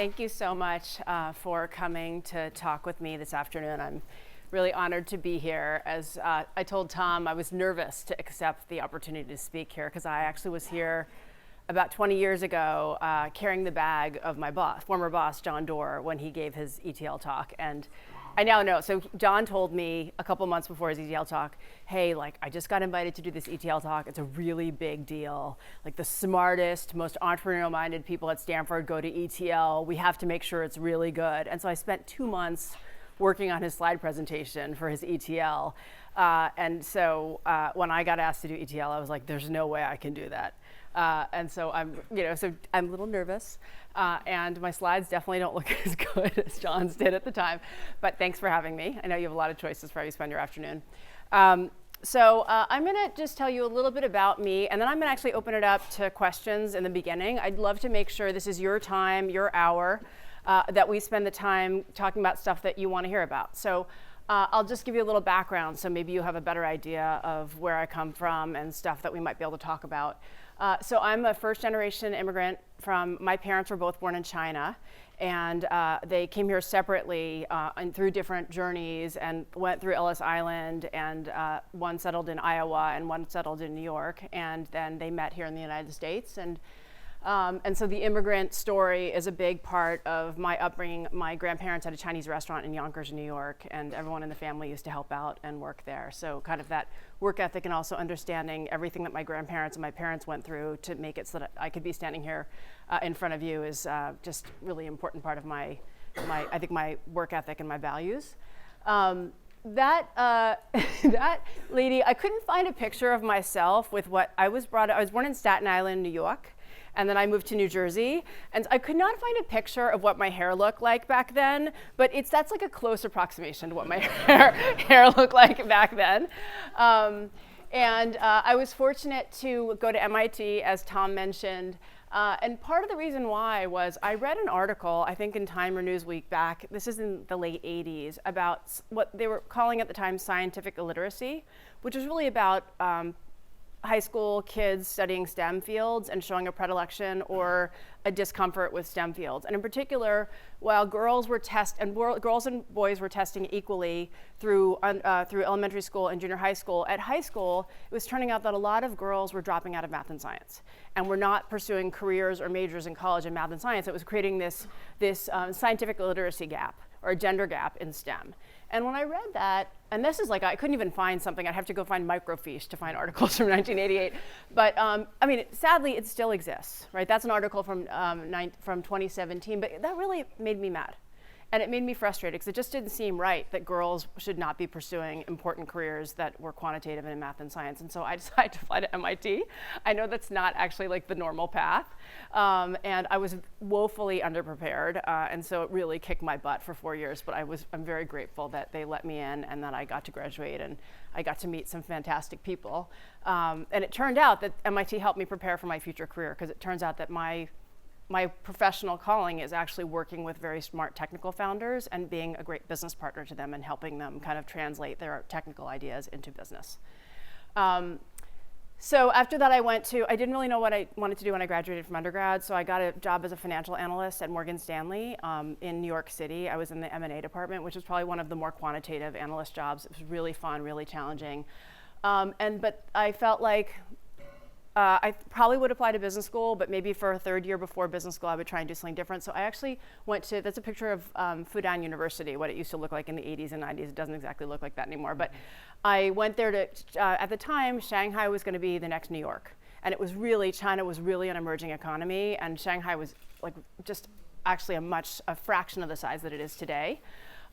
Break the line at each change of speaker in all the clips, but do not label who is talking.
Thank you so much for coming to talk with me this afternoon. I'm really honored to be here. As I told Tom, I was nervous to accept the opportunity to speak here because I actually was here about 20 years ago carrying the bag of my former boss, John Doerr, when he gave his ETL talk. And I now know, so John told me a couple months before his ETL talk, hey, I just got invited to do this ETL talk. It's a really big deal. The smartest, most entrepreneurial-minded people at Stanford go to ETL. We have to make sure it's really good. And so I spent 2 months working on his slide presentation for his ETL. And so when I got asked to do ETL, I was like, there's no way I can do that. And so I'm a little nervous, and my slides definitely don't look as good as John's did at the time. But thanks for having me. I know you have a lot of choices for how you spend your afternoon. So I'm going to just tell you a little bit about me, and then I'm going to actually open it up to questions in the beginning. I'd love to make sure this is your time, your hour, that we spend the time talking about stuff that you want to hear about. So I'll just give you a little background, so maybe you have a better idea of where I come from and stuff that we might be able to talk about. So I'm a first-generation immigrant my parents were both born in China, and they came here separately and through different journeys and went through Ellis Island, and one settled in Iowa and one settled in New York, and then they met here in the United States. And so the immigrant story is a big part of my upbringing. My grandparents had a Chinese restaurant in Yonkers, New York, and everyone in the family used to help out and work there. So kind of that work ethic and also understanding everything that my grandparents and my parents went through to make it so that I could be standing here in front of you is just really important part of my work ethic and my values. That lady, I couldn't find a picture of myself with what I was born in Staten Island, New York. And then I moved to New Jersey, and I could not find a picture of what my hair looked like back then, but that's like a close approximation to what my hair looked like back then. And I was fortunate to go to MIT, as Tom mentioned, and part of the reason why was I read an article, I think in Time or Newsweek this is in the late 80s, about what they were calling at the time scientific illiteracy, which was really about high school kids studying STEM fields and showing a predilection or a discomfort with STEM fields. And in particular, while girls and boys were testing equally through elementary school and junior high school, at high school, it was turning out that a lot of girls were dropping out of math and science and were not pursuing careers or majors in college in math and science. It was creating this scientific illiteracy gap or a gender gap in STEM. And when I read that, and this is I couldn't even find something, I'd have to go find microfiche to find articles from 1988. But sadly, it still exists, right? That's an article from 2017, but that really made me mad. And it made me frustrated because it just didn't seem right that girls should not be pursuing important careers that were quantitative in math and science. And so I decided to fly to MIT. I know that's not actually the normal path. And I was woefully underprepared. And so it really kicked my butt for 4 years. But I'm very grateful that they let me in and that I got to graduate and I got to meet some fantastic people. And it turned out that MIT helped me prepare for my future career, because it turns out that my professional calling is actually working with very smart technical founders and being a great business partner to them and helping them kind of translate their technical ideas into business. So after that, I didn't really know what I wanted to do when I graduated from undergrad, so I got a job as a financial analyst at Morgan Stanley in New York City. I was in the M&A department, which was probably one of the more quantitative analyst jobs. It was really fun, really challenging. But I felt like I probably would apply to business school, but maybe for a third year before business school, I would try and do something different. So I actually that's a picture of Fudan University, what it used to look like in the 80s and 90s. It doesn't exactly look like that anymore. But I went there at the time, Shanghai was going to be the next New York. And China was really an emerging economy, and Shanghai was just actually a fraction of the size that it is today.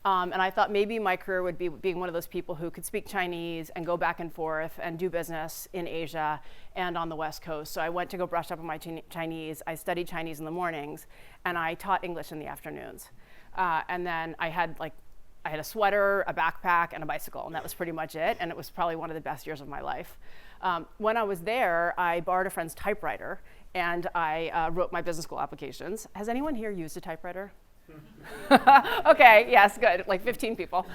And I thought maybe my career would be being one of those people who could speak Chinese and go back and forth and do business in Asia and on the West Coast. So I went to go brush up on my Chinese. I studied Chinese in the mornings, and I taught English in the afternoons. And then I had a sweater, a backpack, and a bicycle, and that was pretty much it. And it was probably one of the best years of my life. When I was there, I borrowed a friend's typewriter, and I wrote my business school applications. Has anyone here used a typewriter? Okay, yes, good, 15 people.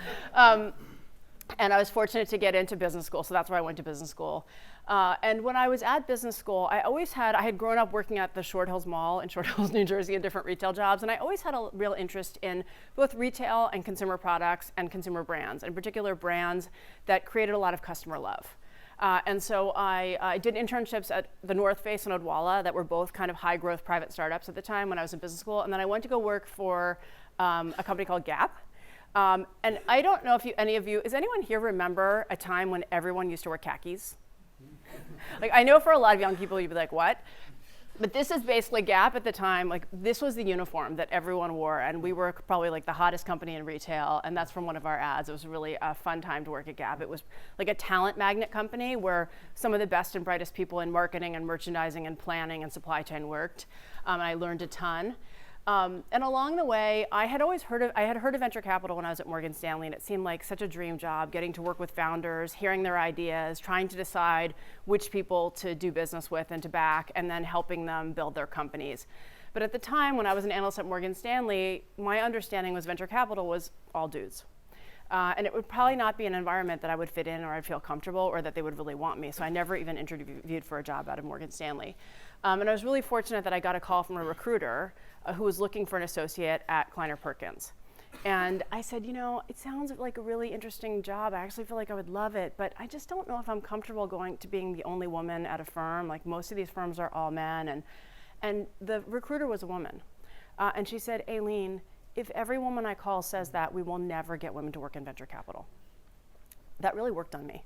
And I was fortunate to get into business school, so that's where I went to business school. And when I was at business school, I had grown up working at the Short Hills Mall in Short Hills, New Jersey, in different retail jobs, and I always had a real interest in both retail and consumer products and consumer brands, in particular brands that created a lot of customer love. And so I did internships at the North Face and Odwalla that were both kind of high growth private startups at the time when I was in business school, and then I went to go work for a company called Gap. And I don't know if any of you, does anyone here remember a time when everyone used to wear khakis? Like, I know for a lot of young people, you'd be like, what? But this is basically Gap at the time. Like, this was the uniform that everyone wore, and we were probably like the hottest company in retail, and that's from one of our ads. It was really a fun time to work at Gap. It was like a talent magnet company where some of the best and brightest people in marketing and merchandising and planning and supply chain worked, and I learned a ton. And along the way, I had heard of venture capital when I was at Morgan Stanley, and it seemed like such a dream job, getting to work with founders, hearing their ideas, trying to decide which people to do business with and to back, and then helping them build their companies. But at the time, when I was an analyst at Morgan Stanley, my understanding was venture capital was all dudes. And it would probably not be an environment that I would fit in or I'd feel comfortable or that they would really want me. So I never even interviewed for a job out of Morgan Stanley. And I was really fortunate that I got a call from a recruiter who was looking for an associate at Kleiner Perkins. And I said, it sounds like a really interesting job. I actually feel like I would love it, but I just don't know if I'm comfortable going to being the only woman at a firm. Like, most of these firms are all men. And the recruiter was a woman. And she said, Aileen, if every woman I call says that, we will never get women to work in venture capital. That really worked on me.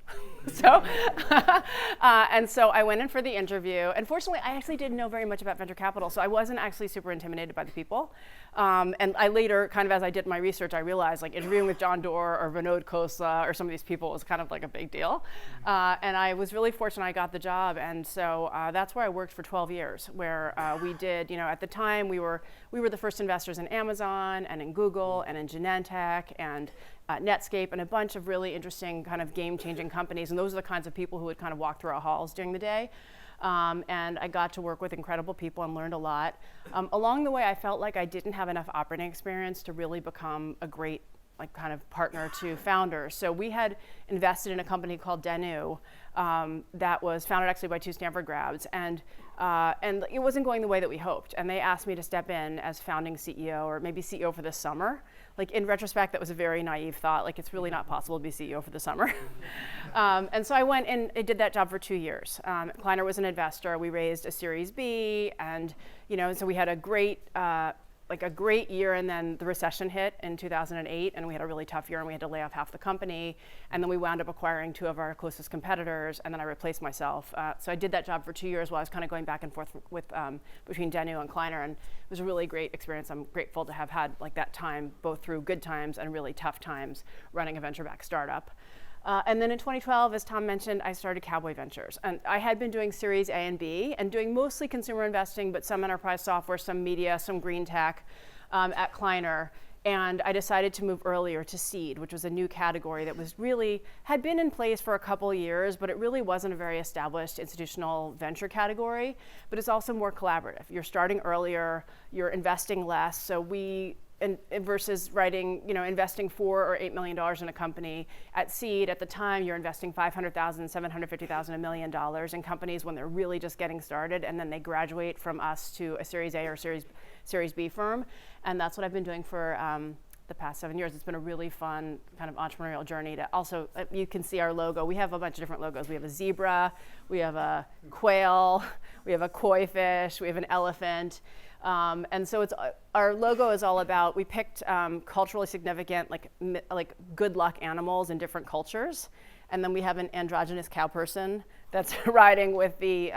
And so I went in for the interview. And fortunately, I actually didn't know very much about venture capital, so I wasn't actually super intimidated by the people. And I later, kind of as I did my research, I realized like interviewing with John Doerr or Vinod Khosla or some of these people was kind of like a big deal. And I was really fortunate I got the job. And so that's where I worked for 12 years, where we did, at the time we were the first investors in Amazon and in Google and in Genentech and Netscape and a bunch of really interesting kind of game-changing companies. And those are the kinds of people who would kind of walk through our halls during the day. And I got to work with incredible people and learned a lot. Along the way, I felt like I didn't have enough operating experience to really become a great kind of partner to founders. So we had invested in a company called Denu that was founded actually by two Stanford grads. And it wasn't going the way that we hoped. And they asked me to step in as founding CEO or maybe CEO for the summer. Like, in retrospect, that was a very naive thought. Like, it's really not possible to be CEO for the summer. And so I went and I did that job for 2 years. Kleiner was an investor. We raised a Series B, and so we had a great year, and then the recession hit in 2008, and we had a really tough year, and we had to lay off half the company, and then we wound up acquiring two of our closest competitors, and then I replaced myself. So I did that job for 2 years while I was kind of going back and forth with between Denu and Kleiner, and it was a really great experience. I'm grateful to have had like that time, both through good times and really tough times, running a venture-backed startup. And then in 2012, as Tom mentioned, I started Cowboy Ventures. And I had been doing Series A and B and doing mostly consumer investing, but some enterprise software, some media, some green tech at Kleiner. And I decided to move earlier to seed, which was a new category that had been in place for a couple of years, but it really wasn't a very established institutional venture category. But it's also more collaborative. You're starting earlier, you're investing less. So versus investing $4 or $8 million in a company. At seed, at the time, you're investing $500,000, $750,000, $1 million in companies when they're really just getting started, and then they graduate from us to a Series A or Series B firm. And that's what I've been doing for the past 7 years. It's been a really fun kind of entrepreneurial journey. You can see our logo. We have a bunch of different logos. We have a zebra, we have a quail, we have a koi fish, we have an elephant. And so our logo is all about, we picked culturally significant, like good luck animals in different cultures. And then we have an androgynous cow person that's riding with the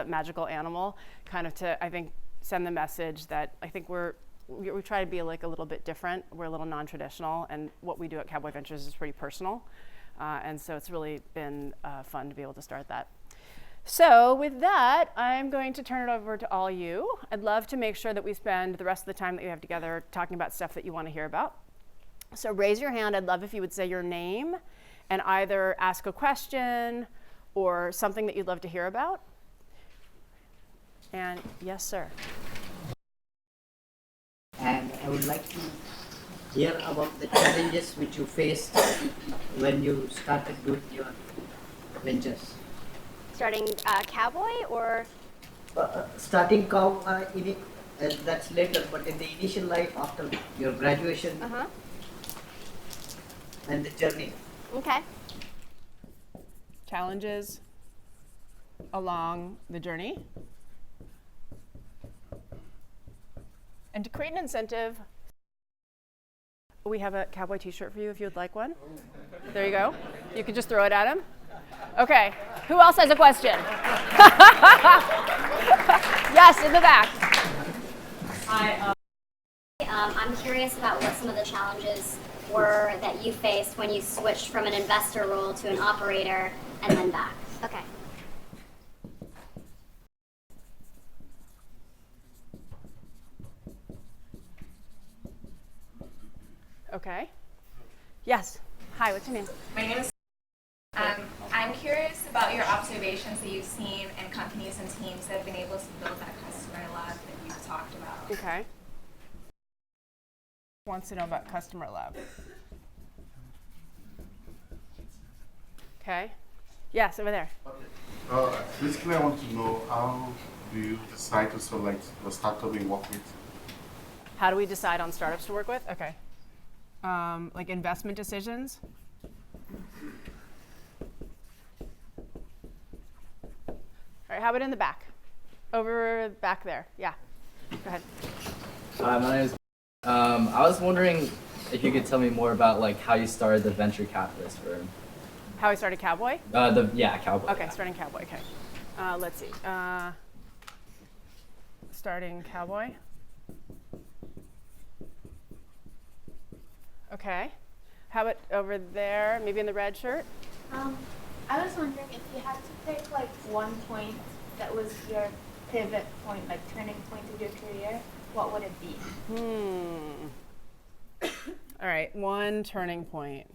magical animal, kind of to, I think, send the message that I think we try to be like a little bit different. We're a little non-traditional, and what we do at Cowboy Ventures is pretty personal. And so it's really been fun to be able to start that. So with that, I'm going to turn it over to all you. I'd love to make sure that we spend the rest of the time that we have together talking about stuff that you want to hear about. So raise your hand. I'd love if you would say your name and either ask a question or something that you'd love to hear about. And yes, sir.
And I would like to hear about the challenges which you faced when you started doing your ventures.
Starting Cowboy or?
Starting that's later, but in the initial life after your graduation and the journey.
Okay.
Challenges along the journey. And to create an incentive, we have a cowboy t-shirt for you if you would like one. There you go. You can just throw it at him. Okay, who else has a question? Yes, in the back.
Hi.
I'm curious about what some of the challenges were that you faced when you switched from an investor role to an operator and then back. Okay.
Okay. Yes. Hi, what's your name?
My name is. I'm curious about your observations that you've seen in companies and teams that have been able to build that customer love that you've talked about.
Okay. Wants to know about customer love. Okay. Yes, over there.
Okay. Basically, I want to know how do you decide to select the startup you work with?
How do we decide on startups to work with? Okay. Like investment decisions. All right, how about in the back? Over back there, yeah. Go ahead.
Hi, my name is. I was wondering if you could tell me more about like how you started the venture capitalist firm.
How I started Cowboy?
Cowboy.
Okay,
Yeah.
starting Cowboy, okay. Let's see. Starting Cowboy. Okay. How about over there, maybe in the red shirt?
I was wondering if you had to pick like one point that was your pivot point, like turning point of your career, what would it be?
All right, one turning point.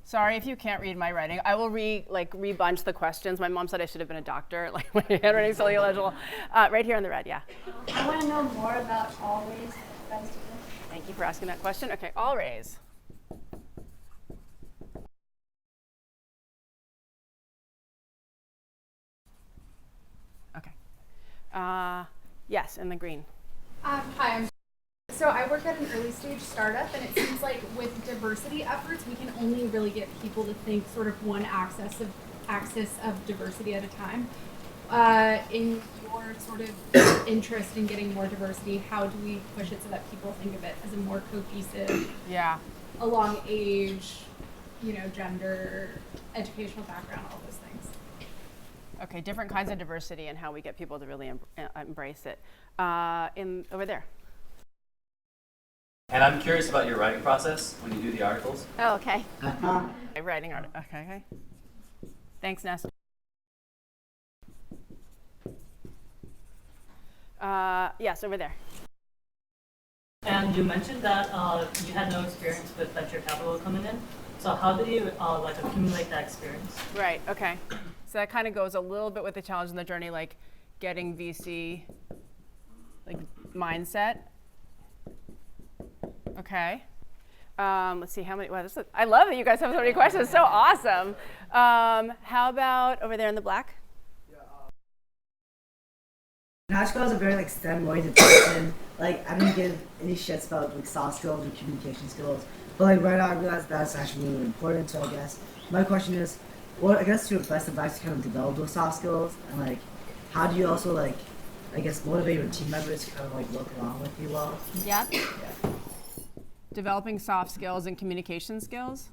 Sorry if you can't read my writing. I will rebunch the questions. My mom said I should have been a doctor. Like my handwriting's so illegible. Right here in the red, yeah.
I want to know more about Always Festival.
Thank you for asking that question. Okay, all raise. Okay. Yes, in the green.
Hi, so I work at an early stage startup, and it seems like with diversity efforts, we can only really get people to think sort of one axis of diversity at a time. In your sort of interest in getting more diversity, how do we push it so that people think of it as a more cohesive, along age, gender, educational background, all those things?
Okay, different kinds of diversity and how we get people to really embrace it. Over there.
And I'm curious about your writing process when you do the articles.
Oh, okay.
Writing art. Okay. Thanks, Ness. Yes, over there.
And you mentioned that you had no experience with venture capital coming in. So how did you accumulate that experience?
Right. Okay. So that kind of goes a little bit with the challenge in the journey, like getting VC, like mindset. Okay. Let's see how many. Wow, I love that you guys have so many questions. So awesome. How about over there in the black?
Nashville is a very STEM-oriented person. I didn't give any shits about soft skills and communication skills, but right now I realize that's actually really important. So I guess my question is, what your best advice to kind of develop those soft skills, and how do you also motivate your team members to kind of work along with you well?
Yeah. Developing soft skills and communication skills.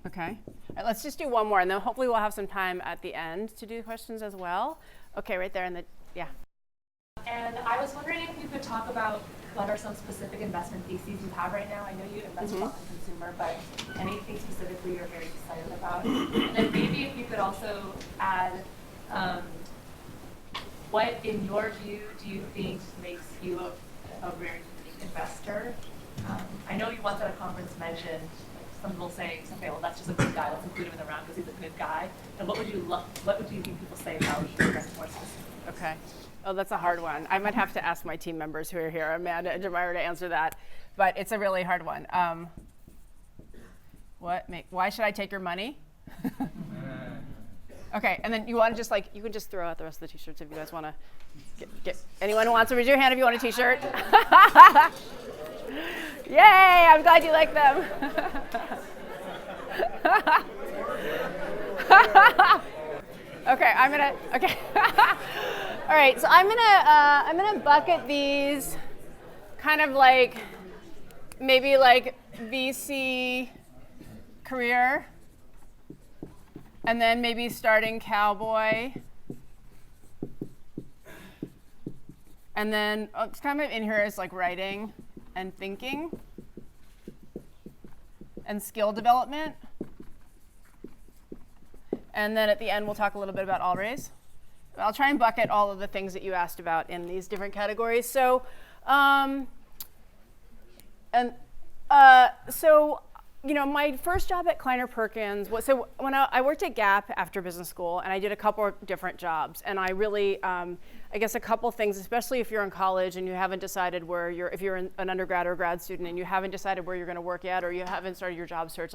Okay. All right, let's just do one more, and then hopefully we'll have some time at the end to do questions as well. Okay, right there in the, yeah.
And I was wondering if you could talk about what are some specific investment theses you have right now. I know you invest a lot in consumer, but anything specifically you're very excited about. And then maybe if you could also add, what in your view do you think makes you a very unique investor? I know you once at a conference mentioned some people say, okay, well, that's just a good guy. Let's include him in the round because he's a good guy. And what would you think people say about you? I guess more specific.
Okay. Oh, that's a hard one. I might have to ask my team members who are here, Amanda and Jamira, to answer that. But it's a really hard one. Why should I take your money? Okay, and then you want to just you can just throw out the rest of the t-shirts if you guys want to get anyone who wants to raise your hand if you want a t-shirt. Yay, I'm glad you like them. Okay, okay. All right, so I'm gonna bucket these kind of maybe VC career, and then maybe starting Cowboy, and then it's kind of in here is writing and thinking and skill development. And then at the end, we'll talk a little bit about all-raise. I'll try and bucket all of the things that you asked about in these different categories. So, my first job at Kleiner Perkins was, so when I worked at Gap after business school, and I did a couple of different jobs. And I really, I guess a couple things, especially if you're in college and you haven't decided if you're an undergrad or grad student and you haven't decided where you're going to work at, or you haven't started your job search.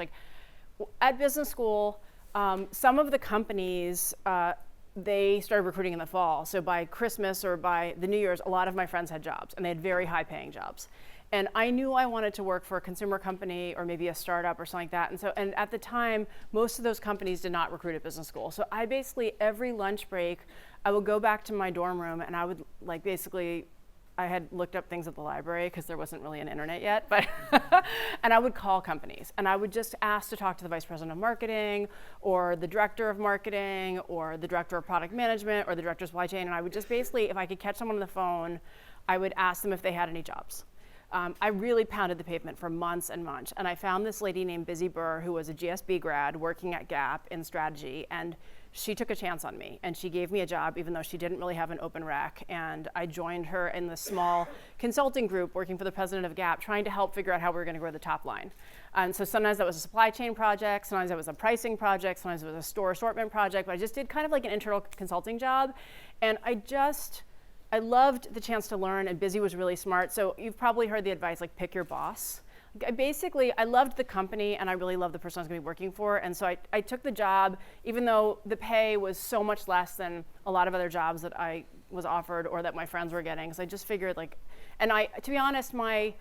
At business school, some of the companies, they started recruiting in the fall. So by Christmas or by the New Year's, a lot of my friends had jobs, and they had very high paying jobs. And I knew I wanted to work for a consumer company or maybe a startup or something like that. And at the time, most of those companies did not recruit at business school. So I basically, every lunch break, I would go back to my dorm room and I would I had looked up things at the library because there wasn't really an internet yet, but and I would call companies and I would just ask to talk to the vice president of marketing or the director of marketing or the director of product management or the director of supply chain. And I would just basically, if I could catch someone on the phone, I would ask them if they had any jobs. I really pounded the pavement for months and months. And I found this lady named Busy Burr, who was a GSB grad working at Gap in strategy. And she took a chance on me. And she gave me a job, even though she didn't really have an open rec. And I joined her in this small consulting group working for the president of Gap, trying to help figure out how we were going to grow the top line. And so sometimes that was a supply chain project. Sometimes it was a pricing project. Sometimes it was a store assortment project. But I just did kind of like an internal consulting job. And I loved the chance to learn, and Busy was really smart. So you've probably heard the advice, pick your boss. I loved the company, and I really loved the person I was going to be working for. And so I took the job, even though the pay was so much less than a lot of other jobs that I was offered or that my friends were getting. So I just figured, to be honest, my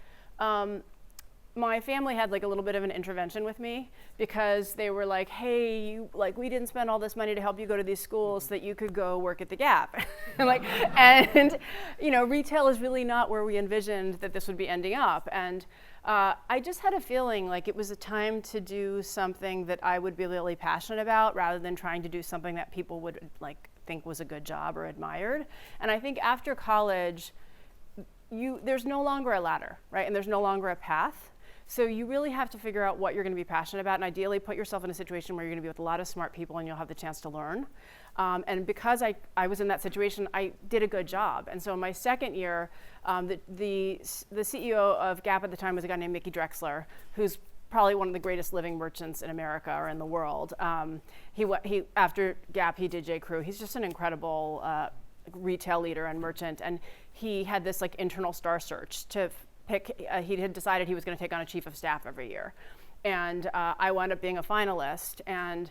family had a little bit of an intervention with me because they were like, hey, we didn't spend all this money to help you go to these schools so that you could go work at the Gap. And retail is really not where we envisioned that this would be ending up. And I just had a feeling it was a time to do something that I would be really passionate about rather than trying to do something that people would think was a good job or admired. And I think after college, there's no longer a ladder, right? And there's no longer a path. So you really have to figure out what you're going to be passionate about, and ideally put yourself in a situation where you're going to be with a lot of smart people and you'll have the chance to learn. And because I was in that situation, I did a good job. And so in my second year, the CEO of Gap at the time was a guy named Mickey Drexler, who's probably one of the greatest living merchants in America or in the world. He after Gap, he did J. Crew. He's just an incredible retail leader and merchant. And he had this internal star search to pick. He had decided he was going to take on a chief of staff every year. And I wound up being a finalist. And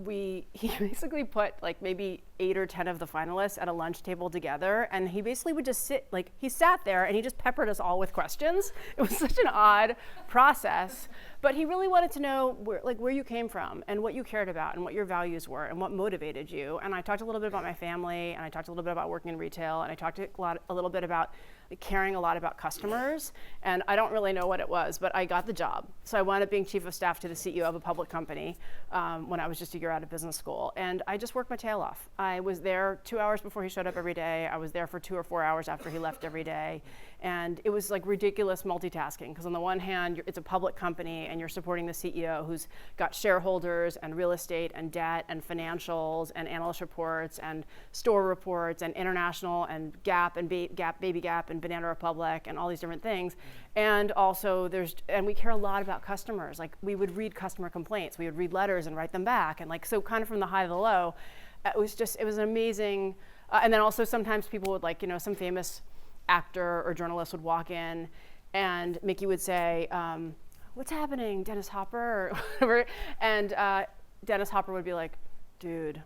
he basically put maybe 8 or 10 of the finalists at a lunch table together. And he basically would just sit, he sat there and he just peppered us all with questions. It was such an odd process. But he really wanted to know where you came from and what you cared about and what your values were and what motivated you. And I talked a little bit about my family, and I talked a little bit about working in retail, and I talked a little bit about caring a lot about customers. And I don't really know what it was, but I got the job. So I wound up being chief of staff to the CEO of a public company when I was just a year out of business school. And I just worked my tail off. I was there 2 hours before he showed up every day. I was there for 2 or 4 hours after he left every day. And it was ridiculous multitasking, because on the one hand, it's a public company and you're supporting the CEO who's got shareholders and real estate and debt and financials and analyst reports and store reports and international and Gap and Baby Gap and Banana Republic and all these different things. And also we care a lot about customers. Like we would read customer complaints, we would read letters and write them back. And like, so kind of from the high to the low, it was an amazing, and then also sometimes people would like, some famous actor or journalist would walk in and Mickey would say, what's happening, Dennis Hopper, or whatever. And Dennis Hopper would be like, dude,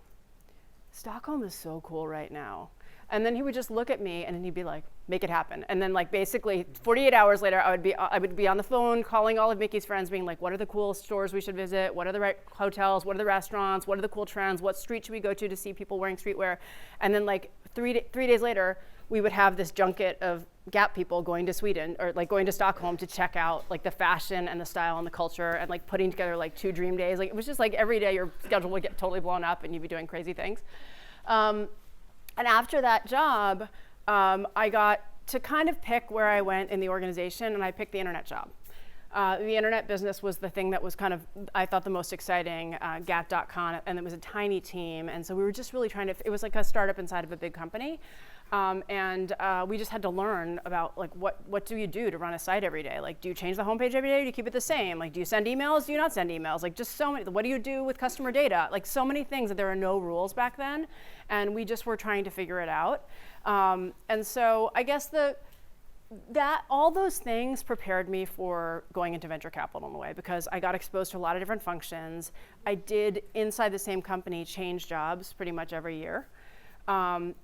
Stockholm is so cool right now. And then he would just look at me and then he'd be like, make it happen. And then like basically 48 hours later, I would be on the phone calling all of Mickey's friends being like, what are the cool stores we should visit? What are the right hotels? What are the restaurants? What are the cool trends? What street should we go to see people wearing streetwear? And then like three days later, we would have this junket of Gap people going to Sweden or like going to Stockholm to check out like the fashion and the style and the culture and like putting together like 2 dream days. Like it was just like every day your schedule would get totally blown up and you'd be doing crazy things. And after that job, I got to kind of pick where I went in the organization, and I picked the internet job. The internet business was the thing that was kind of, I thought, the most exciting, Gap.com, and it was a tiny team, and so we were just really trying to, it was like a startup inside of a big company, and we just had to learn about like what do you do to run a site every day? Like, do you change the homepage every day? Do you keep it the same? Like, do you send emails? Do you not send emails? Like, just so many, what do you do with customer data? Like, so many things that there are no rules back then, and we just were trying to figure it out. And so I guess all those things prepared me for going into venture capital in a way, because I got exposed to a lot of different functions. I did, inside the same company, change jobs pretty much every year. And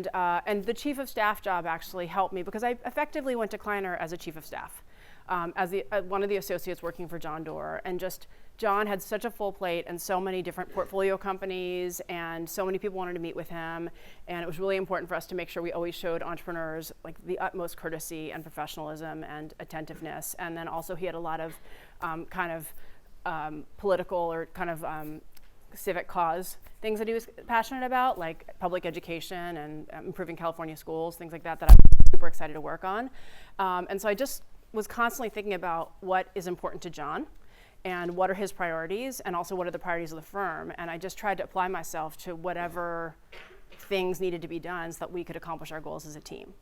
the chief of staff job actually helped me, because I effectively went to Kleiner as a chief of staff, as one of the associates working for John Doerr. And just, John had such a full plate and so many different portfolio companies, and so many people wanted to meet with him. And it was really important for us to make sure we always showed entrepreneurs like the utmost courtesy and professionalism and attentiveness. And then also he had a lot of political or kind of civic cause things that he was passionate about, like public education and improving California schools, things like that I'm super excited to work on. And so I just was constantly thinking about what is important to John and what are his priorities, and also what are the priorities of the firm. And I just tried to apply myself to whatever things needed to be done so that we could accomplish our goals as a team.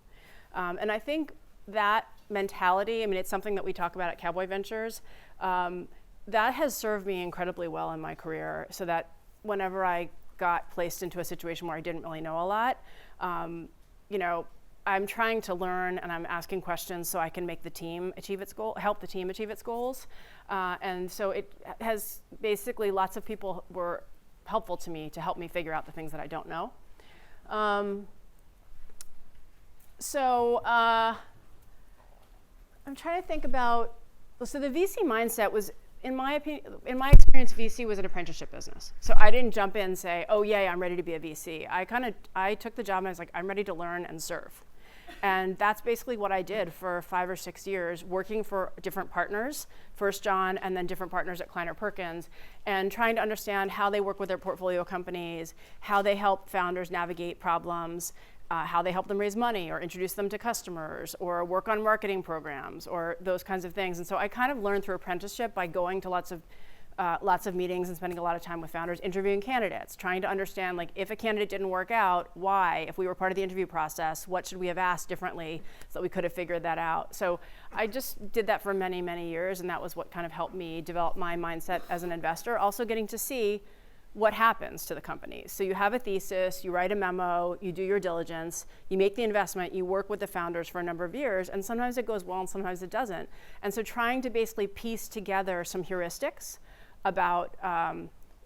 And I think that mentality, I mean, it's something that we talk about at Cowboy Ventures, that has served me incredibly well in my career, so that whenever I got placed into a situation where I didn't really know a lot, I'm trying to learn and I'm asking questions so I can make the team achieve its goal, help the team achieve its goals. And so it has basically, lots of people were helpful to me to help me figure out the things that I don't know. I'm trying to think about, so the VC mindset was, in my opinion, in my experience, VC was an apprenticeship business. So I didn't jump in and say, oh yay, I'm ready to be a VC. I took the job and I was like, I'm ready to learn and serve. And that's basically what I did for 5 or 6 years, working for different partners, first John and then different partners at Kleiner Perkins, and trying to understand how they work with their portfolio companies, how they help founders navigate problems, how they help them raise money or introduce them to customers or work on marketing programs or those kinds of things. And so I kind of learned through apprenticeship by going to lots of meetings and spending a lot of time with founders, interviewing candidates, trying to understand, like, if a candidate didn't work out, why? If we were part of the interview process, what should we have asked differently so that we could have figured that out? So I just did that for many, many years, and that was what kind of helped me develop my mindset as an investor, also getting to see what happens to the companies. So you have a thesis, you write a memo, you do your diligence, you make the investment, you work with the founders for a number of years, and sometimes it goes well and sometimes it doesn't. And so trying to basically piece together some heuristics about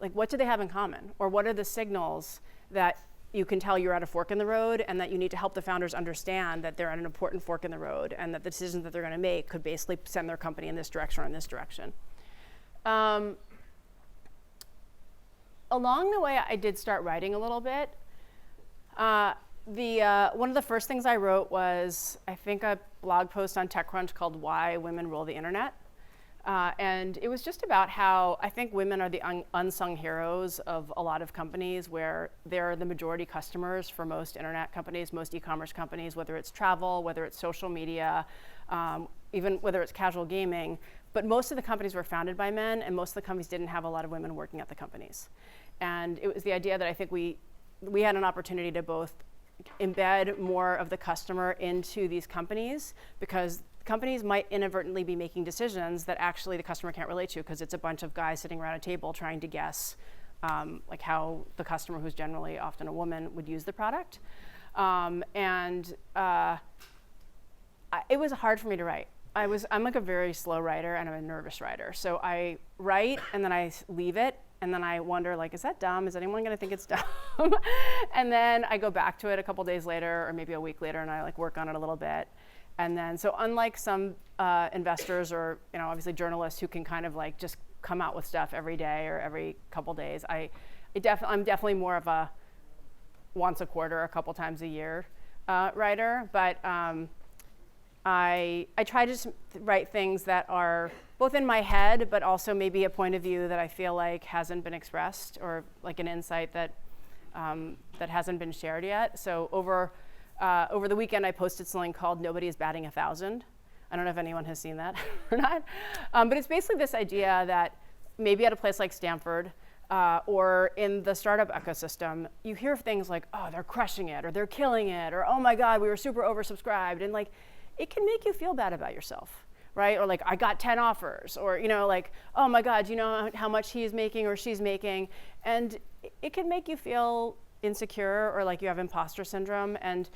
like, what do they have in common? Or what are the signals that you can tell you're at a fork in the road, and that you need to help the founders understand that they're at an important fork in the road, and that the decisions that they're gonna make could basically send their company in this direction or in this direction. Along the way, I did start writing a little bit. One of the first things I wrote was, I think, a blog post on TechCrunch called Why Women Rule the Internet. And it was just about how I think women are the unsung heroes of a lot of companies, where they're the majority customers for most internet companies, most e-commerce companies, whether it's travel, whether it's social media, even whether it's casual gaming. But most of the companies were founded by men, and most of the companies didn't have a lot of women working at the companies. And it was the idea that I think we had an opportunity to both embed more of the customer into these companies, because companies might inadvertently be making decisions that actually the customer can't relate to, because it's a bunch of guys sitting around a table trying to guess like how the customer, who's generally often a woman, would use the product. It was hard for me to write. I'm like a very slow writer, and I'm a nervous writer. So I write and then I leave it, and then I wonder, like, is that dumb? Is anyone gonna think it's dumb? And then I go back to it a couple days later, or maybe a week later, and I like work on it a little bit. And then, so unlike some investors or, you know, obviously journalists who can kind of like just come out with stuff every day or every couple days, I'm definitely more of a once a quarter, a couple times a year writer. But I try to just write things that are both in my head, but also maybe a point of view that I feel like hasn't been expressed, or like an insight that that hasn't been shared yet. So over the weekend, I posted something called "Nobody is batting 1,000." I don't know if anyone has seen that or not, but it's basically this idea that maybe at a place like Stanford or in the startup ecosystem, you hear things like, "Oh, they're crushing it," or "They're killing it," or "Oh my God, we were super oversubscribed," and like, it can make you feel bad about yourself, right? Or like, "I got 10 offers," or, you know, like, "Oh my God, do you know how much he's making or she's making?" And it can make you feel insecure, or like you have imposter syndrome. And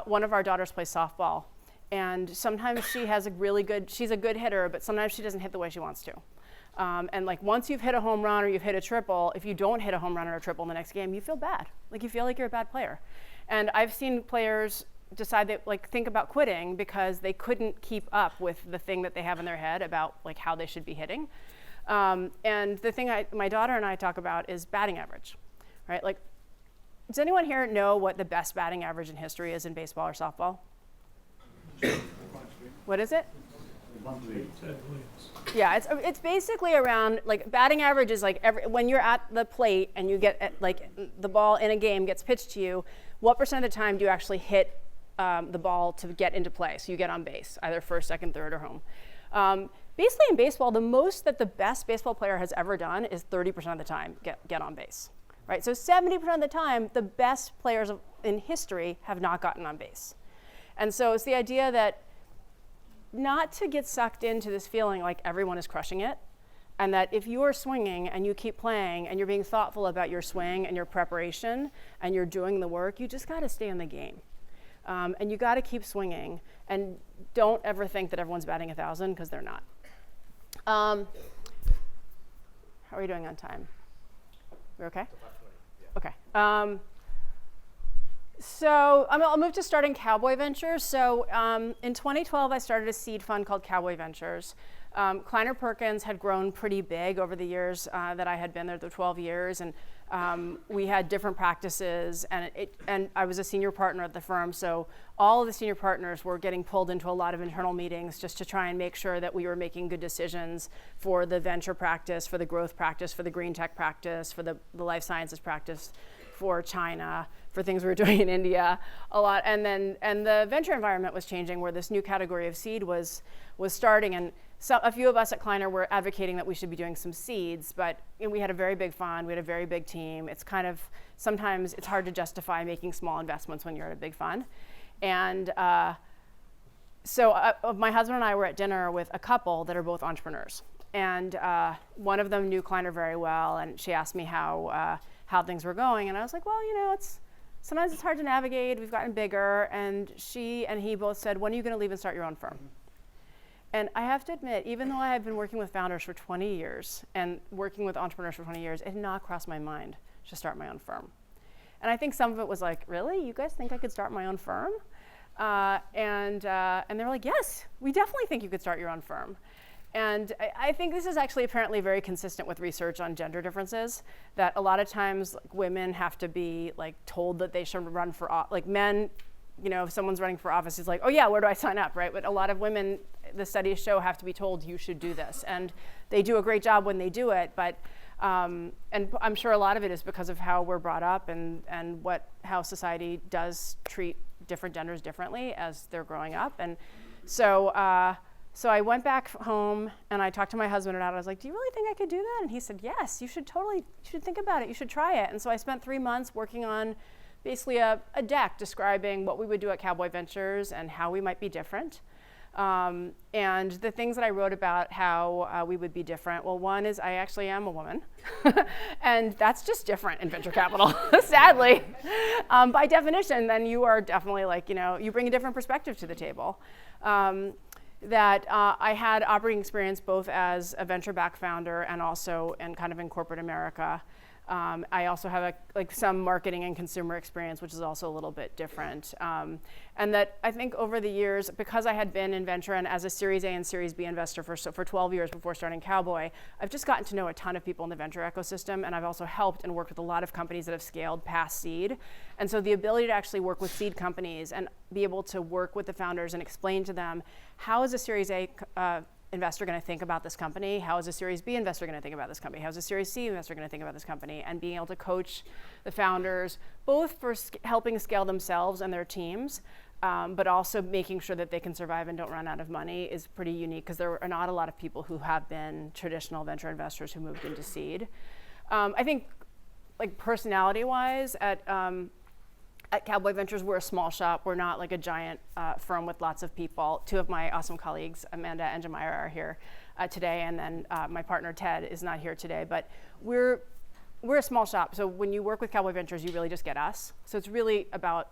one of our daughters plays softball, and sometimes she's a good hitter, but sometimes she doesn't hit the way she wants to. And like, once you've hit a home run or you've hit a triple, if you don't hit a home run or a triple in the next game, you feel bad. Like, you feel like you're a bad player. And I've seen players decide that, like, think about quitting because they couldn't keep up with the thing that they have in their head about like how they should be hitting. And the thing my daughter and I talk about is batting average, right? Like, does anyone here know what the best batting average in history is in baseball or softball? What is it? Yeah, it's basically around, like, batting average is like when you're at the plate and you get like the ball in a game gets pitched to you, what percent of the time do you actually hit the ball to get into play, so you get on base, either first, second, third, or home. Basically in baseball, the most that the best baseball player has ever done is 30% of the time get on base, right? So 70% of the time, the best players in history have not gotten on base. And so it's the idea that not to get sucked into this feeling like everyone is crushing it, and that if you are swinging and you keep playing and you're being thoughtful about your swing and your preparation and you're doing the work, you just gotta stay in the game. And you gotta keep swinging, and don't ever think that everyone's batting 1,000, because they're not. How are we doing on time? We're okay? Okay. So I'll move to starting Cowboy Ventures. So in 2012, I started a seed fund called Cowboy Ventures. Kleiner Perkins had grown pretty big over the years that I had been there, the 12 years, and we had different practices, and I was a senior partner at the firm, so all of the senior partners were getting pulled into a lot of internal meetings just to try and make sure that we were making good decisions for the venture practice, for the growth practice, for the green tech practice, for the life sciences practice, for China, for things we were doing in India a lot. And the venture environment was changing, where this new category of seed was starting, and so a few of us at Kleiner were advocating that we should be doing some seeds, but we had a very big fund, we had a very big team. It's kind of, sometimes it's hard to justify making small investments when you're at a big fund. And so my husband and I were at dinner with a couple that are both entrepreneurs. And one of them knew Kleiner very well, and she asked me how things were going. And I was like, well, you know, sometimes it's hard to navigate. We've gotten bigger. And she and he both said, when are you going to leave and start your own firm? And I have to admit, even though I have been working with founders for 20 years and working with entrepreneurs for 20 years, it did not cross my mind to start my own firm. And I think some of it was like, really? You guys think I could start my own firm? And they were like, yes, we definitely think you could start your own firm. And I think this is actually apparently very consistent with research on gender differences, that a lot of times, like, women have to be like told that they should run for like men, you know, if someone's running for office, it's like, oh yeah, where do I sign up, right? But a lot of women, the studies show, have to be told you should do this, and they do a great job when they do it. But and I'm sure a lot of it is because of how we're brought up and how society does treat different genders differently as they're growing up. And so I went back home and I talked to my husband about it. I was like, do you really think I could do that? And he said, yes, you should think about it. You should try it. And so I spent 3 months working on basically a deck describing what we would do at Cowboy Ventures and how we might be different. And the things that I wrote about how we would be different, well, one is I actually am a woman. And that's just different in venture capital, sadly. By definition, then you are definitely like, you bring a different perspective to the table. That I had operating experience both as a venture-backed founder and also in corporate America. I also have some marketing and consumer experience, which is also a little bit different. And that I think over the years, because I had been in venture and as a Series A and Series B investor for 12 years before starting Cowboy, I've just gotten to know a ton of people in the venture ecosystem, and I've also helped and worked with a lot of companies that have scaled past seed. And so the ability to actually work with seed companies and be able to work with the founders and explain to them, how is a Series A investor going to think about this company? How is a Series B investor going to think about this company? How is a Series C investor going to think about this company? And being able to coach the founders, both for helping scale themselves and their teams, but also making sure that they can survive and don't run out of money is pretty unique, because there are not a lot of people who have been traditional venture investors who moved into seed. I think, personality-wise, at Cowboy Ventures, we're a small shop. We're not like a giant firm with lots of people. Two of my awesome colleagues, Amanda and Jemira, are here today, and then my partner Ted is not here today. But we're a small shop, so when you work with Cowboy Ventures, you really just get us. So it's really about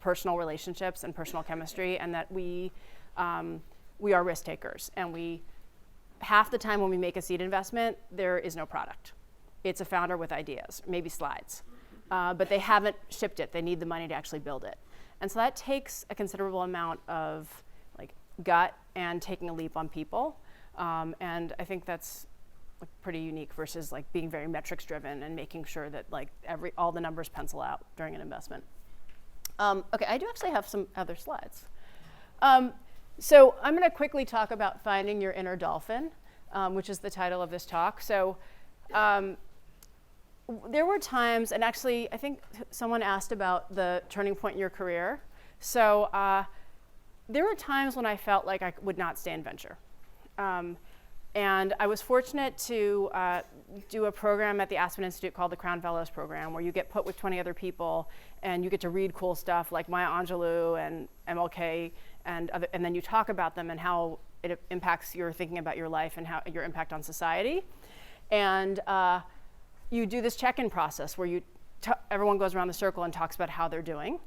personal relationships and personal chemistry, and that we are risk takers. And half the time when we make a seed investment, there is no product. It's a founder with ideas, maybe slides. But they haven't shipped it. They need the money to actually build it. And so that takes a considerable amount of gut and taking a leap on people. And I think that's pretty unique versus being very metrics driven and making sure that all the numbers pencil out during an investment. Okay, I do actually have some other slides. So I'm going to quickly talk about finding your inner dolphin, which is the title of this talk. So there were times, and actually I think someone asked about the turning point in your career. So there were times when I felt like I would not stay in venture. And I was fortunate to do a program at the Aspen Institute called the Crown Fellows Program, where you get put with 20 other people and you get to read cool stuff like Maya Angelou and MLK, and then you talk about them and how it impacts your thinking about your life and how your impact on society. And you do this check-in process where everyone goes around the circle and talks about how they're doing.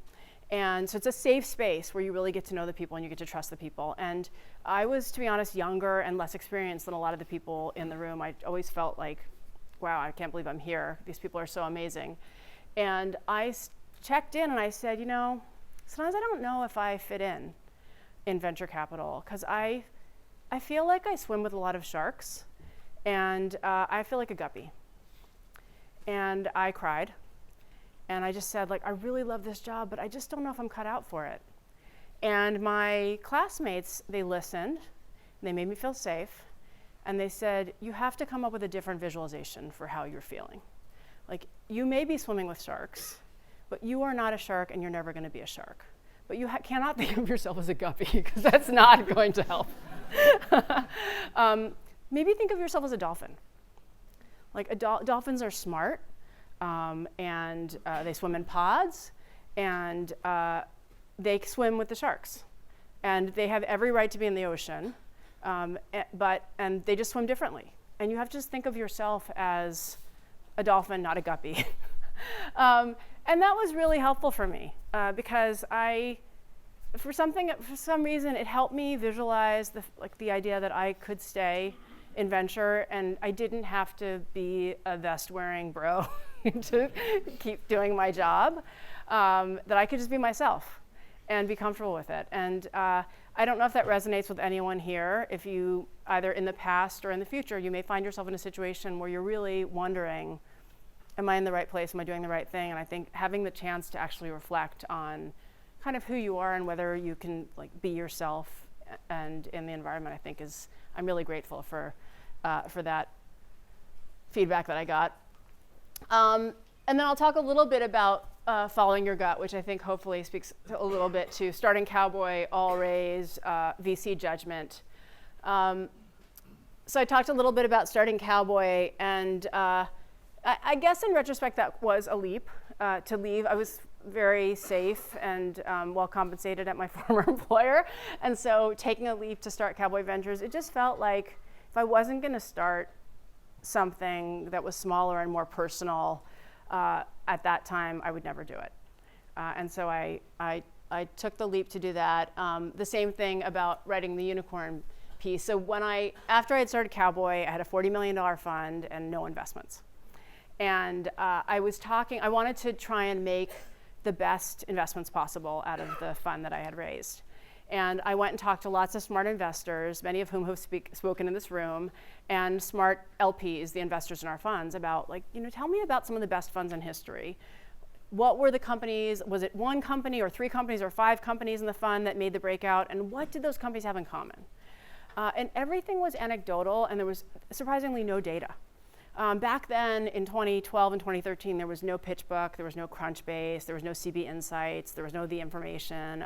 And so it's a safe space where you really get to know the people and you get to trust the people. And I was, to be honest, younger and less experienced than a lot of the people in the room. I always felt like, wow, I can't believe I'm here. These people are so amazing. And I checked in and I said, sometimes I don't know if I fit in venture capital, because I feel like I swim with a lot of sharks, and I feel like a guppy. And I cried. And I just said, I really love this job, but I just don't know if I'm cut out for it. And my classmates, they listened, they made me feel safe, and they said, you have to come up with a different visualization for how you're feeling. You may be swimming with sharks, but you are not a shark and you're never going to be a shark. But you cannot think of yourself as a guppy, because that's not going to help. Maybe think of yourself as a dolphin. Dolphins are smart. And they swim in pods, and they swim with the sharks. And they have every right to be in the ocean, and they just swim differently. And you have to just think of yourself as a dolphin, not a guppy. And that was really helpful for me, because for some reason, it helped me visualize the idea that I could stay in venture, and I didn't have to be a vest-wearing bro to keep doing my job, that I could just be myself and be comfortable with it. And I don't know if that resonates with anyone here. If you, either in the past or in the future, you may find yourself in a situation where you're really wondering, am I in the right place? Am I doing the right thing? And I think having the chance to actually reflect on kind of who you are and whether you can be yourself and in the environment, I think I'm really grateful for that feedback that I got. And then I'll talk a little bit about following your gut, which I think hopefully speaks a little bit to starting Cowboy, all raise, VC judgment. So I talked a little bit about starting Cowboy, and I guess in retrospect that was a leap to leave. I was very safe and well compensated at my former employer. And so taking a leap to start Cowboy Ventures, it just felt like if I wasn't going to start something that was smaller and more personal at that time, I would never do it. And so I took the leap to do that. The same thing about writing the unicorn piece. So after I had started Cowboy, I had a $40 million fund and no investments. And I wanted to try and make the best investments possible out of the fund that I had raised. And I went and talked to lots of smart investors, many of whom have spoken in this room, and smart LPs, the investors in our funds, about tell me about some of the best funds in history. What were the companies? Was it one company or 3 companies or 5 companies in the fund that made the breakout? And what did those companies have in common? And everything was anecdotal, and there was surprisingly no data. Back then, in 2012 and 2013, there was no PitchBook, there was no Crunchbase, there was no CB Insights, there was no The Information.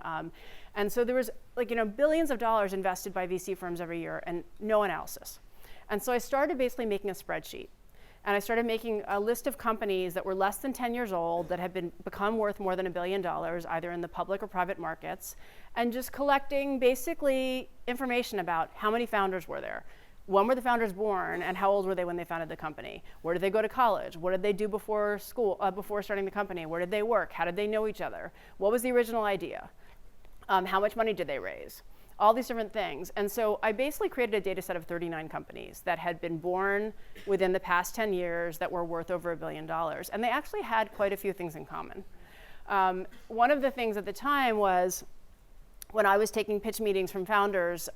And so there was billions of dollars invested by VC firms every year and no analysis. And so I started basically making a spreadsheet. And I started making a list of companies that were less than 10 years old that had become worth more than $1 billion, either in the public or private markets, and just collecting basically information about how many founders were there, when were the founders born, and how old were they when they founded the company? Where did they go to college? What did they do before school, before starting the company? Where did they work? How did they know each other? What was the original idea? How much money did they raise? All these different things. And so I basically created a data set of 39 companies that had been born within the past 10 years that were worth over $1 billion. And they actually had quite a few things in common. One of the things at the time was when I was taking pitch meetings from founders,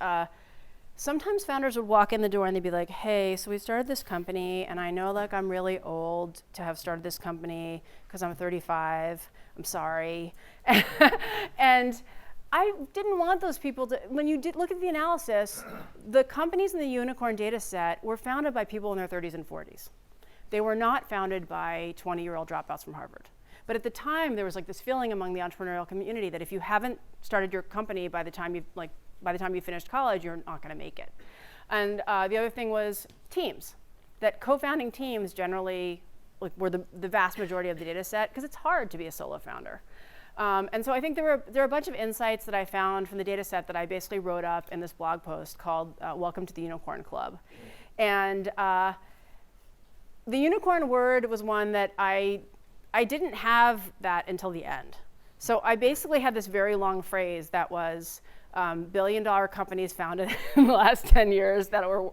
sometimes founders would walk in the door and they'd be like, hey, so we started this company, and I know I'm really old to have started this company because I'm 35. I'm sorry. And I didn't want those people to, when you did look at the analysis, the companies in the unicorn data set were founded by people in their 30s and 40s. They were not founded by 20-year-old dropouts from Harvard. But at the time, there was this feeling among the entrepreneurial community that if you haven't started your company by the time you finished college, you're not going to make it. And the other thing was teams. That co-founding teams generally were the vast majority of the data set, because it's hard to be a solo founder. And so I think there are a bunch of insights that I found from the data set that I basically wrote up in this blog post called Welcome to the Unicorn Club. And the unicorn word was one that I didn't have that until the end. So I basically had this very long phrase that was billion-dollar companies founded in the last 10 years that were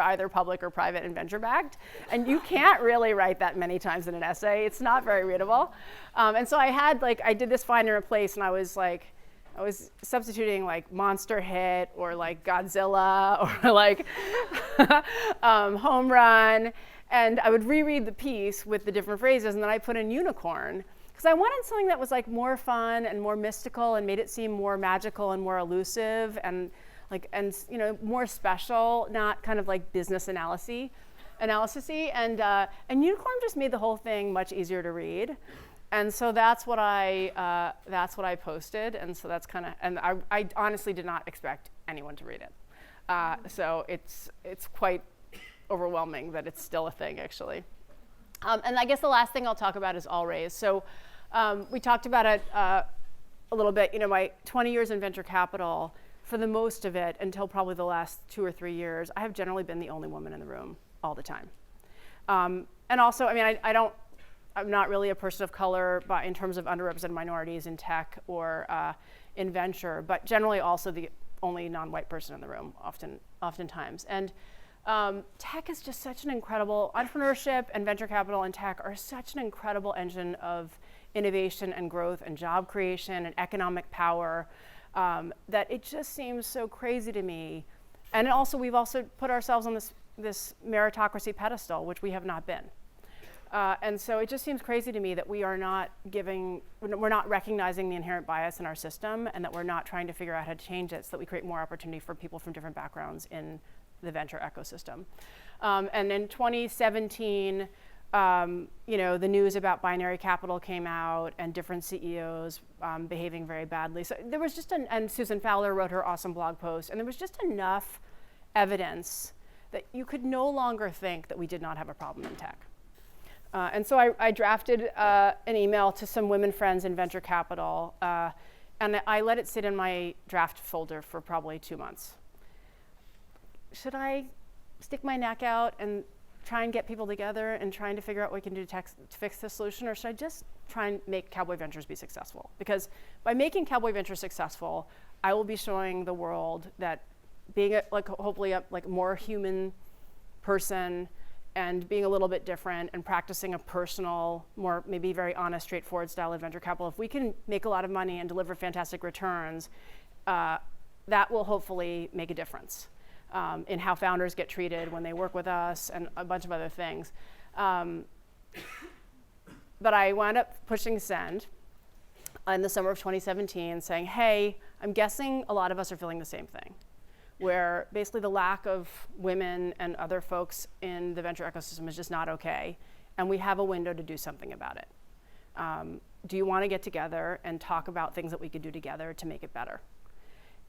either public or private and venture-backed. And you can't really write that many times in an essay. It's not very readable. And so I did this find and replace, and I was substituting Monster Hit or Godzilla or Home Run. And I would reread the piece with the different phrases, and then I put in unicorn. Because I wanted something that was more fun and more mystical and made it seem more magical and more elusive and more special, not kind of business analysis-y. And unicorn just made the whole thing much easier to read. And so that's what I posted. And so that's I honestly did not expect anyone to read it. So it's quite overwhelming that it's still a thing, actually. And I guess the last thing I'll talk about is all raise. So we talked about it a little bit. My 20 years in venture capital, for the most of it, until probably the last 2 or 3 years, I have generally been the only woman in the room all the time. And also, I'm not really a person of color in terms of underrepresented minorities in tech or in venture, but generally also the only non-white person in the room, oftentimes. And tech is just such an incredible, entrepreneurship and venture capital and tech are such an incredible engine of innovation and growth and job creation and economic power that it just seems so crazy to me. And also, we've also put ourselves on this meritocracy pedestal, which we have not been. And so it just seems crazy to me that we're not recognizing the inherent bias in our system, and that we're not trying to figure out how to change it so that we create more opportunity for people from different backgrounds in the venture ecosystem. And in 2017, the news about binary capital came out and different CEOs behaving very badly. So there was and Susan Fowler wrote her awesome blog post, and there was just enough evidence that you could no longer think that we did not have a problem in tech. And so I drafted an email to some women friends in venture capital, and I let it sit in my draft folder for probably 2 months. Should I stick my neck out and try and get people together and trying to figure out what we can do to fix this solution, or should I just try and make Cowboy Ventures be successful? Because by making Cowboy Ventures successful, I will be showing the world that being hopefully a more human person and being a little bit different and practicing a personal, more maybe very honest, straightforward style of venture capital, if we can make a lot of money and deliver fantastic returns, that will hopefully make a difference in how founders get treated when they work with us and a bunch of other things. But I wound up pushing send in the summer of 2017 saying, hey, I'm guessing a lot of us are feeling the same thing, where basically the lack of women and other folks in the venture ecosystem is just not okay, and we have a window to do something about it. Do you want to get together and talk about things that we could do together to make it better?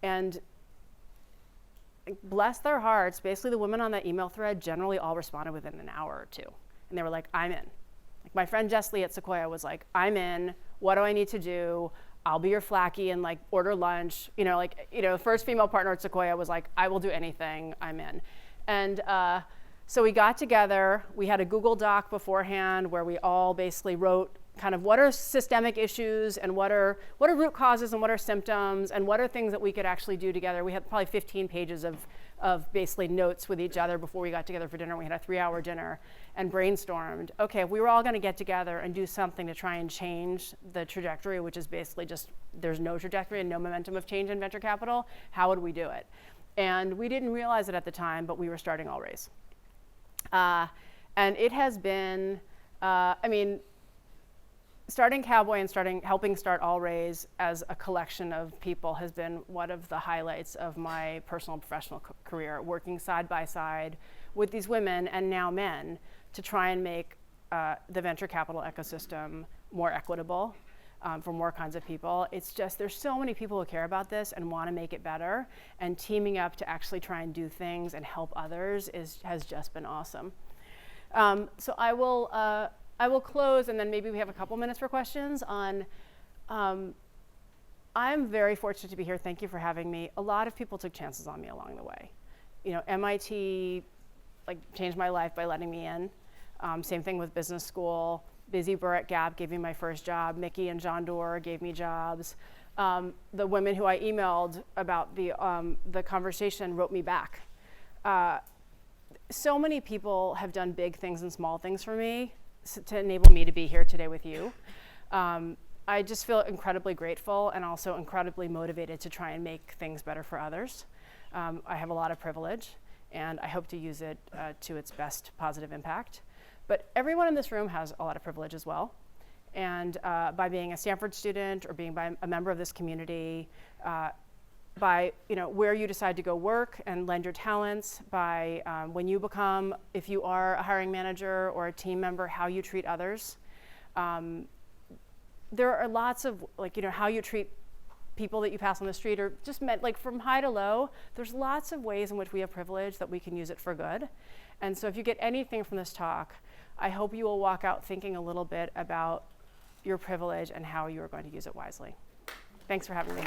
And bless their hearts, basically the women on that email thread generally all responded within an hour or two. And they were like, I'm in. Like my friend Jess Lee at Sequoia was like, I'm in, what do I need to do? I'll be your flaky and order lunch. The first female partner at Sequoia was like, I will do anything, I'm in. And so we got together, we had a Google Doc beforehand where we all basically wrote kind of what are systemic issues and what are root causes and what are symptoms and what are things that we could actually do together. We had probably 15 pages of basically notes with each other before we got together for dinner. We had a 3-hour dinner and brainstormed, okay, if we were all gonna get together and do something to try and change the trajectory, which is basically just there's no trajectory and no momentum of change in venture capital, how would we do it? And we didn't realize it at the time, but we were starting All Raise. And it has been, starting Cowboy and helping start All Raise as a collection of people has been one of the highlights of my personal and professional career, working side by side with these women and now men to try and make the venture capital ecosystem more equitable for more kinds of people. It's just, there's so many people who care about this and want to make it better, and teaming up to actually try and do things and help others has just been awesome. So I will close, and then maybe we have a couple minutes for questions on, I'm very fortunate to be here. Thank you for having me. A lot of people took chances on me along the way. MIT changed my life by letting me in. Same thing with business school. Busy Burr at Gap gave me my first job. Mickey and John Doerr gave me jobs. The women who I emailed about the conversation wrote me back. So many people have done big things and small things for me to enable me to be here today with you. I just feel incredibly grateful and also incredibly motivated to try and make things better for others. I have a lot of privilege, and I hope to use it to its best positive impact. But everyone in this room has a lot of privilege as well. And by being a Stanford student or being a member of this community, by where you decide to go work and lend your talents, by when you become, if you are a hiring manager or a team member, how you treat others. There are lots of how you treat people that you pass on the street, or just from high to low. There's lots of ways in which we have privilege that we can use it for good. And so if you get anything from this talk, I hope you will walk out thinking a little bit about your privilege and how you are going to use it wisely. Thanks for having me.